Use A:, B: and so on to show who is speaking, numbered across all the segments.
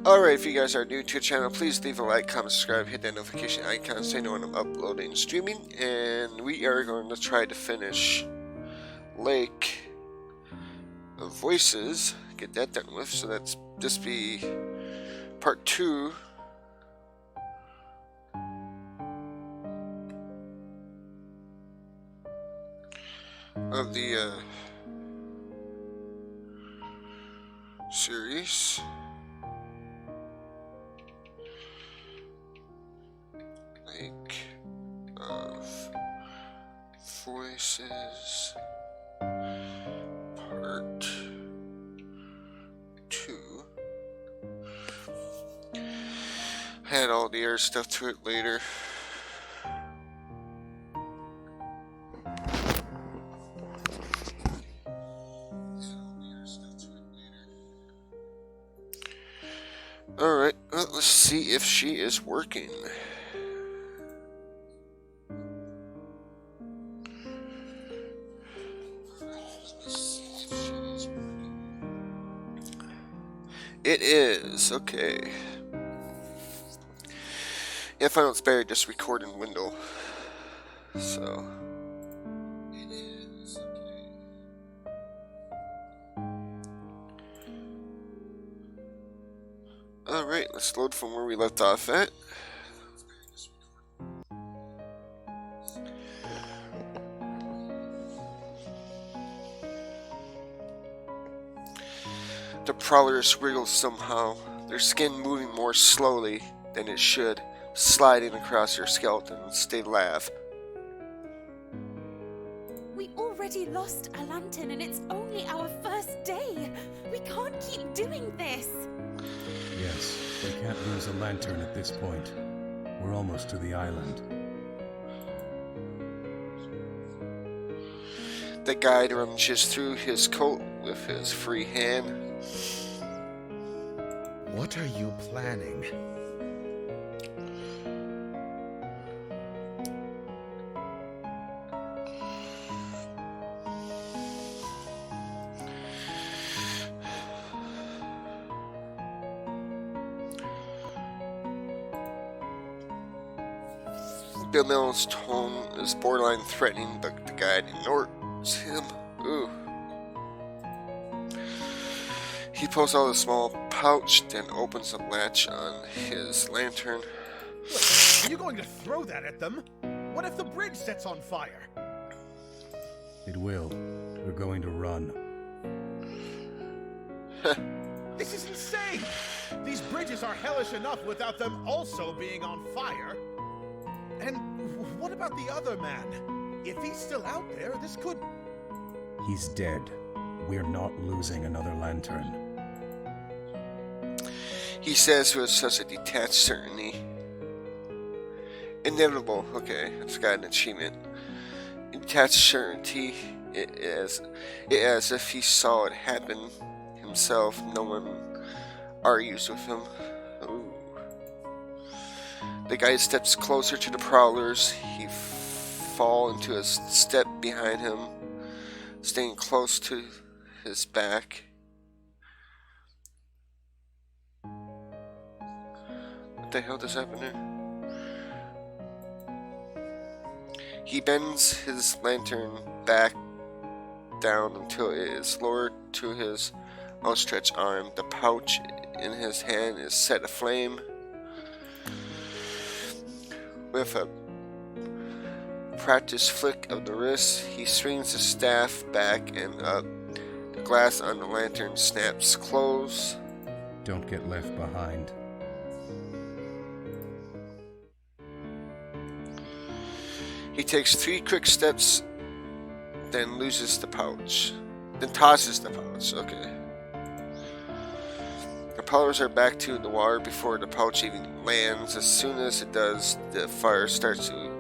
A: Alright, if you guys are new to the channel, please leave a like, comment, subscribe, hit that notification icon so you know when I'm uploading and streaming. And we are going to try to finish Lake of Voices, get that done with. So that's this be part 2 of the series. Lake of Voices, part 2. Add all the air stuff to it later. Alright, well, let's see if she is working. It is, okay. If I don't spare just record in window. So it is, okay. Alright, let's load from where we left off at. The prowlers wriggle somehow, their skin moving more slowly than it should, sliding across their skeletons. They laugh.
B: We already lost a lantern and it's only our first day. We can't keep doing this.
C: Yes, we can't lose a lantern at this point. We're almost to the island.
A: The guide rummages through his coat with his free hand.
D: What are you planning?
A: Bill Mills' tone is borderline threatening, but the guide ignores him. Ooh. He pulls out a small pouch, then opens the latch on his lantern.
E: Are you going to throw that at them? What if the bridge sets on fire?
C: It will. We're going to run.
E: This is insane! These bridges are hellish enough without them also being on fire. And what about the other man? If he's still out there, this could...
C: He's dead. We're not losing another lantern.
A: He says with such a detached certainty. Inevitable. Okay, it's got an achievement. Detached certainty. It as if he saw it happen himself. No one argues with him. Ooh. The guy steps closer to the prowlers. He falls into a step behind him, staying close to his back. What the hell just happened there? He bends his lantern back down until it is lowered to his outstretched arm. The pouch in his hand is set aflame. With a practiced flick of the wrist, he swings the staff back and up. The glass on the lantern snaps closed.
C: Don't get left behind.
A: He takes 3 quick steps, then loses the pouch. Then tosses the pouch. Okay. The prowlers are back to the water before the pouch even lands. As soon as it does, the fire starts to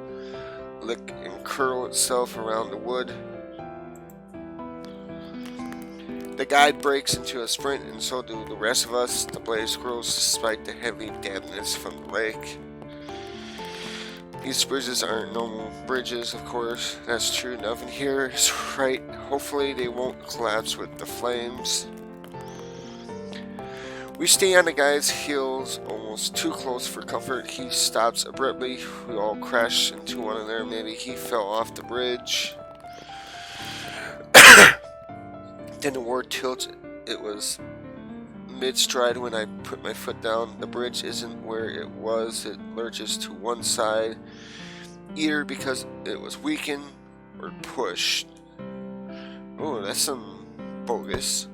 A: lick and curl itself around the wood. The guide breaks into a sprint, and so do the rest of us. The blaze grows despite the heavy dampness from the lake. These bridges aren't normal bridges, of course. That's true. Nothing here is right. Hopefully they won't collapse with the flames. We stay on the guy's heels, almost too close for comfort. He stops abruptly. We all crash into one another. Maybe he fell off the bridge. Then the war tilts. It was mid-stride when I put my foot down. The bridge isn't where it was. It lurches to one side, either because it was weakened or pushed. Oh, that's some bogus.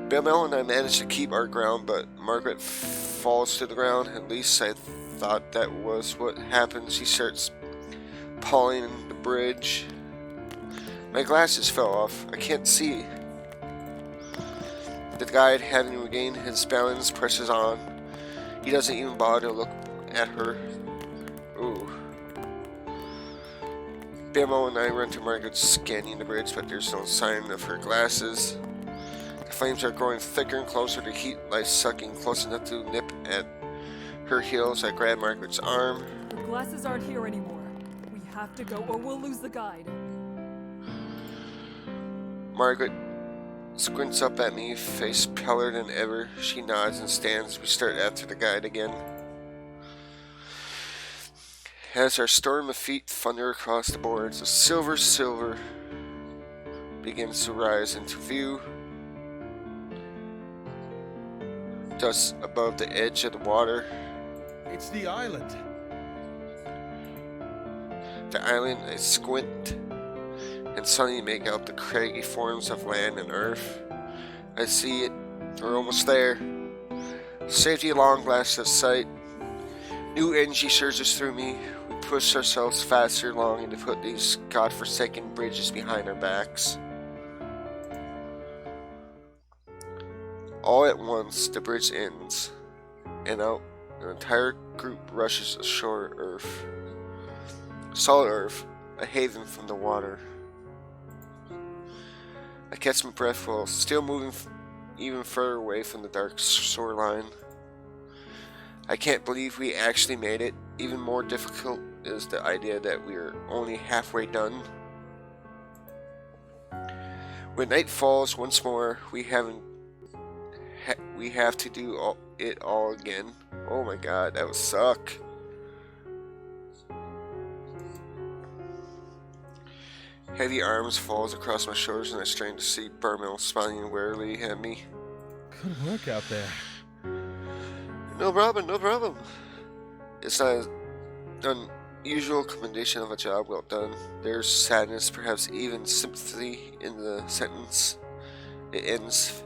A: PeoPle and I managed to keep our ground, but Margaret falls to the ground. At least I thought that was what happened. She starts pawing the bridge. My glasses fell off. I can't see. The guide, having regained his balance, presses on. He doesn't even bother to look at her. Ooh. PeoPle and I run to Margaret, scanning the bridge, but there's no sign of her glasses. The flames are growing thicker and closer. The heat lies sucking close enough to nip at her heels. I grab Margaret's arm.
F: The glasses aren't here anymore. We have to go or we'll lose the guide.
A: Margaret squints up at me, face paler than ever. She nods and stands. We start after the guide again. As our storm of feet thunder across the boards, a silver begins to rise into view. Just above the edge of the water.
E: It's the island.
A: The island, I squint and suddenly make out the craggy forms of land and earth. I see it. We're almost there. Safety at long last at sight. New energy surges through me. We push ourselves faster, longing to put these godforsaken bridges behind our backs. All at once, the bridge ends, and out an entire group rushes ashore Earth. Solid Earth, a haven from the water. I catch my breath while still moving even further away from the dark shoreline. I can't believe we actually made it. Even more difficult is the idea that we are only halfway done. When night falls once more, we have to do it all again. Oh my god, that would suck. Heavy arms falls across my shoulders and I strain to see PeoPle smiling warily at me.
E: Good work out there.
A: No problem, no problem. It's not an unusual commendation of a job well done. There's sadness, perhaps even sympathy in the sentence. It ends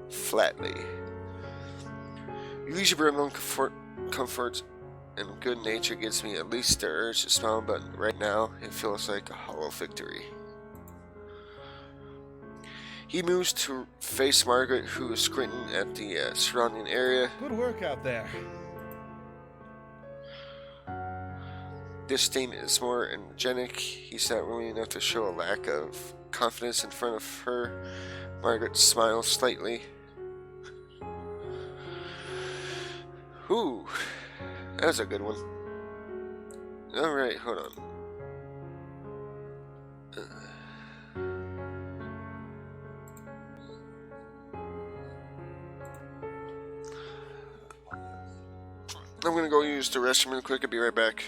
A: flatly. Usually PeoPle comfort and good nature gives me at least the urge to smile, but right now it feels like a hollow victory. He moves to face Margaret, who is squinting at the surrounding area.
E: Good work out there.
A: This thing is more energetic. He's not willing enough to show a lack of confidence in front of her. Margaret smiles slightly. Ooh, that was a good one. Alright, hold on. I'm gonna go use the restroom real quick. I'll be right back.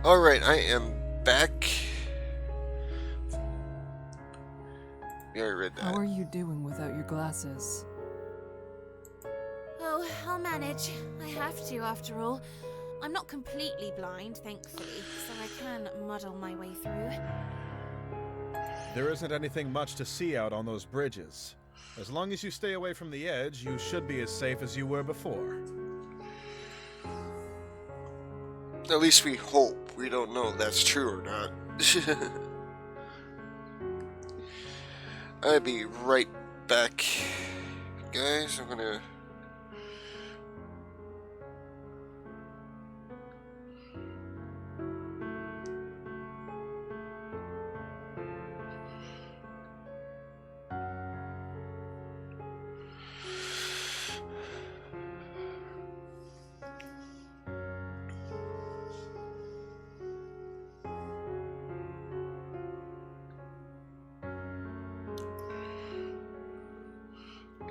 A: Alright, I am back. Yeah, I read that.
F: How are you doing without your glasses?
B: Oh, I'll manage. I have to, after all. I'm not completely blind, thankfully, so I can muddle my way through.
E: There isn't anything much to see out on those bridges. As long as you stay away from the edge, you should be as safe as you were before.
A: At least we hope. We don't know if that's true or not. I'll be right back. Guys, I'm gonna...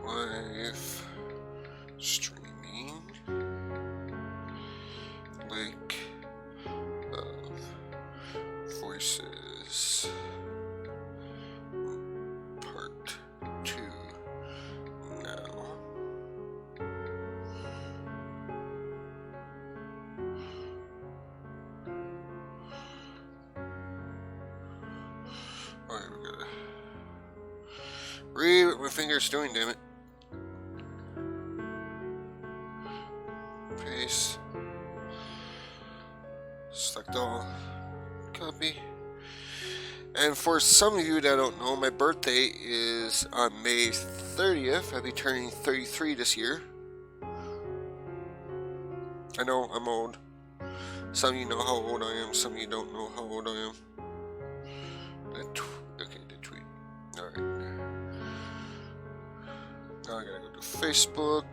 A: live streaming Lake of Voices Part 2 now. Alright, we gotta read what my finger's doing, damn it. Paste. Select all. Copy. And for some of you that don't know, my birthday is on May 30th. I'll be turning 33 this year. I know, I'm old. Some of you know how old I am, some of you don't know how old I am. Okay, the tweet. Alright. Now I gotta go to Facebook.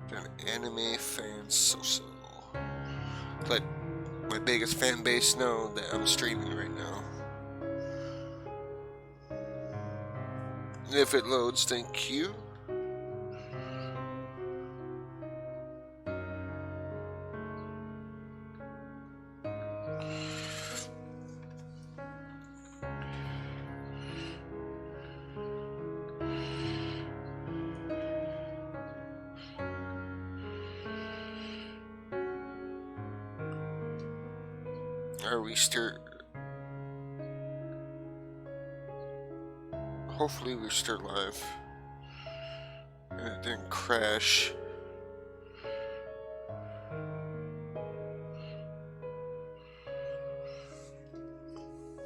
A: An anime fan so. Let my biggest fan base know that I'm streaming right now. If it loads, thank you. Are we still... Hopefully we're still live. And it didn't crash.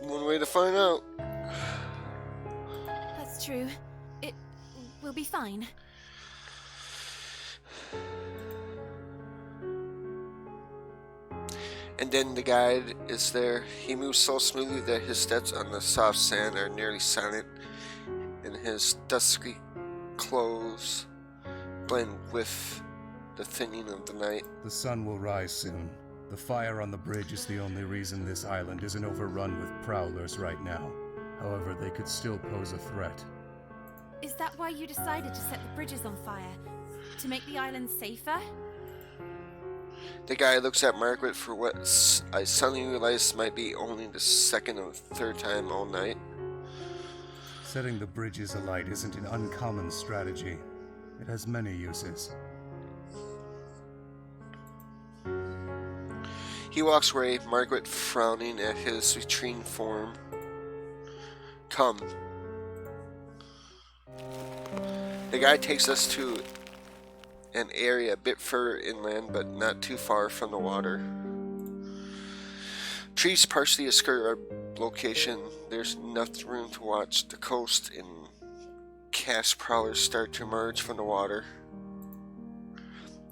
A: One way to find out.
B: That's true. It will be fine.
A: And then the guide is there. He moves so smoothly that his steps on the soft sand are nearly silent, and his dusky clothes blend with the thinning of the night.
C: The sun will rise soon. The fire on the bridge is the only reason this island isn't overrun with prowlers right now. However, they could still pose a threat.
B: Is that why you decided to set the bridges on fire? To make the island safer?
A: The guy looks at Margaret for what I suddenly realize might be only the second or third time all night.
C: Setting the bridges alight isn't an uncommon strategy. It has many uses.
A: He walks away, Margaret frowning at his retreating form. Come. The guy takes us to an area a bit further inland, but not too far from the water. Trees partially obscure our location. There's enough room to watch the coast and cast prowlers start to emerge from the water.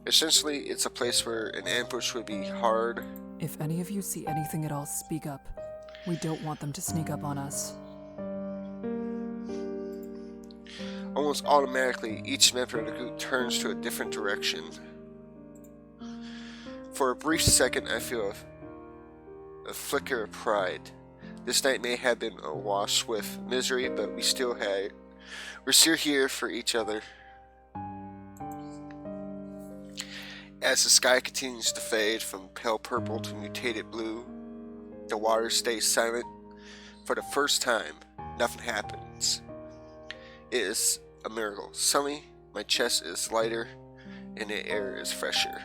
A: Essentially, it's a place where an ambush would be hard.
F: If any of you see anything at all, speak up. We don't want them to sneak up on us.
A: Almost automatically, each member of the group turns to a different direction. For a brief second, I feel a flicker of pride. This night may have been awash with misery, but we're still here for each other. As the sky continues to fade from pale purple to mutated blue, the water stays silent. For the first time, nothing happens. It is a miracle. Suddenly, my chest is lighter and the air is fresher.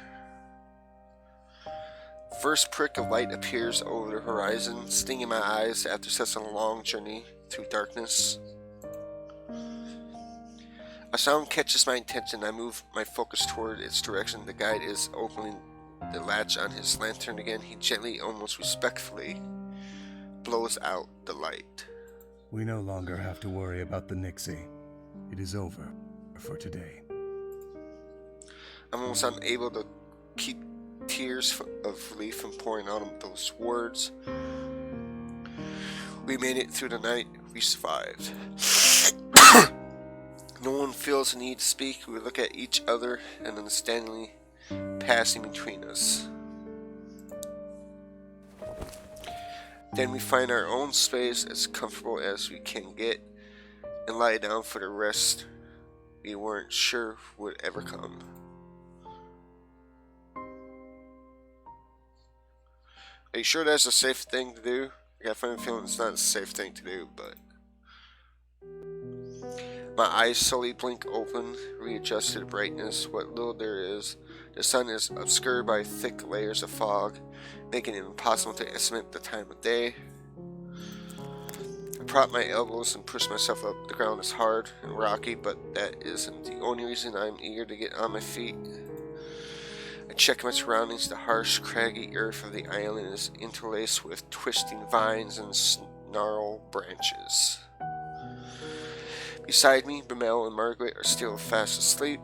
A: First prick of light appears over the horizon, stinging my eyes after such a long journey through darkness. A sound catches my attention. I move my focus toward its direction. The guide is opening the latch on his lantern again. He gently, almost respectfully, blows out the light.
C: We no longer have to worry about the Nixie. It is over for today.
A: I'm almost unable to keep tears of relief from pouring out of those words. We made it through the night. We survived. No one feels the need to speak. We look at each other and understandingly passing between us. Then we find our own space as comfortable as we can get and lie down for the rest we weren't sure would ever come. Are you sure that's a safe thing to do? I got a funny feeling it's not a safe thing to do, but... My eyes slowly blink open, readjusted to brightness, what little there is. The sun is obscured by thick layers of fog, making it impossible to estimate the time of day. I prop my elbows and push myself up. The ground is hard and rocky, but that isn't the only reason I'm eager to get on my feet. I check my surroundings. The harsh, craggy earth of the island is interlaced with twisting vines and snarled branches. Beside me, Bemel and Margaret are still fast asleep.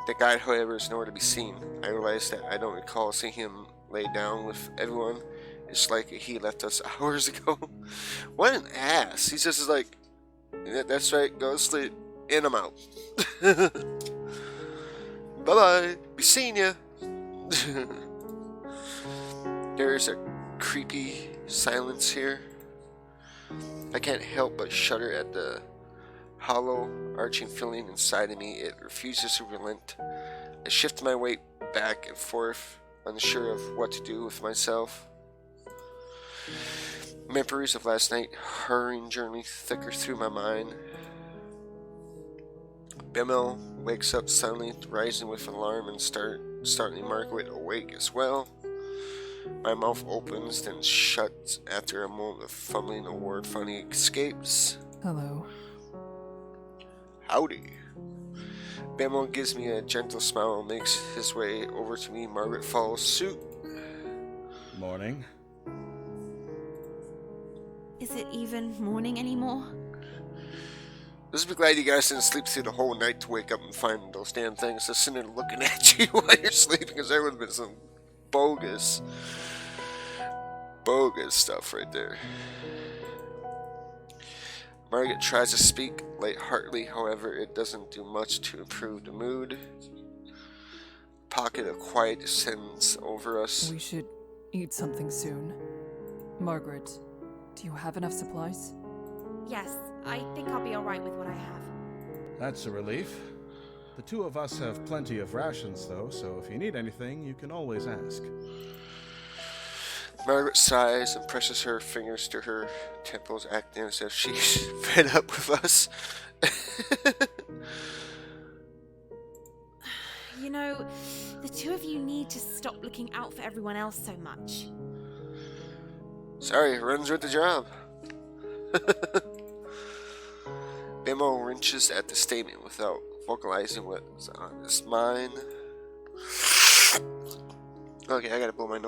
A: The guide, however, is nowhere to be seen. I realize that I don't recall seeing him lay down with everyone. It's like he left us hours ago. What an ass. He's just like, that's right, go to sleep, and I'm out. Bye-bye, be seeing ya. There's a creepy silence here. I can't help but shudder at the hollow, arching feeling inside of me. It refuses to relent. I shift my weight back and forth, unsure of what to do with myself. Memories of last night, hurrying journey thicker through my mind. Bemel wakes up suddenly, rising with alarm and startling Margaret awake as well. My mouth opens, then shuts after a moment of fumbling. A word finally escapes.
F: Hello.
A: Howdy. Bemel gives me a gentle smile and makes his way over to me. Margaret follows suit.
E: Morning.
B: Is it even morning anymore?
A: Just be glad you guys didn't sleep through the whole night to wake up and find those damn things just sitting there looking at you while you're sleeping, because there would have been some bogus stuff right there. Margaret tries to speak lightheartedly, however, it doesn't do much to improve the mood. A pocket of quiet descends over us.
F: We should eat something soon. Margaret, do you have enough supplies?
B: Yes, I think I'll be alright with what I have.
E: That's a relief. The two of us have plenty of rations, though, so if you need anything, you can always ask.
A: Margaret sighs and presses her fingers to her temples, acting as if she's fed up with us.
B: You know, the two of you need to stop looking out for everyone else so much.
A: Sorry, runs with the job. Bemo wrenches at the statement without vocalizing what's on his mind. Okay, I gotta blow my nose.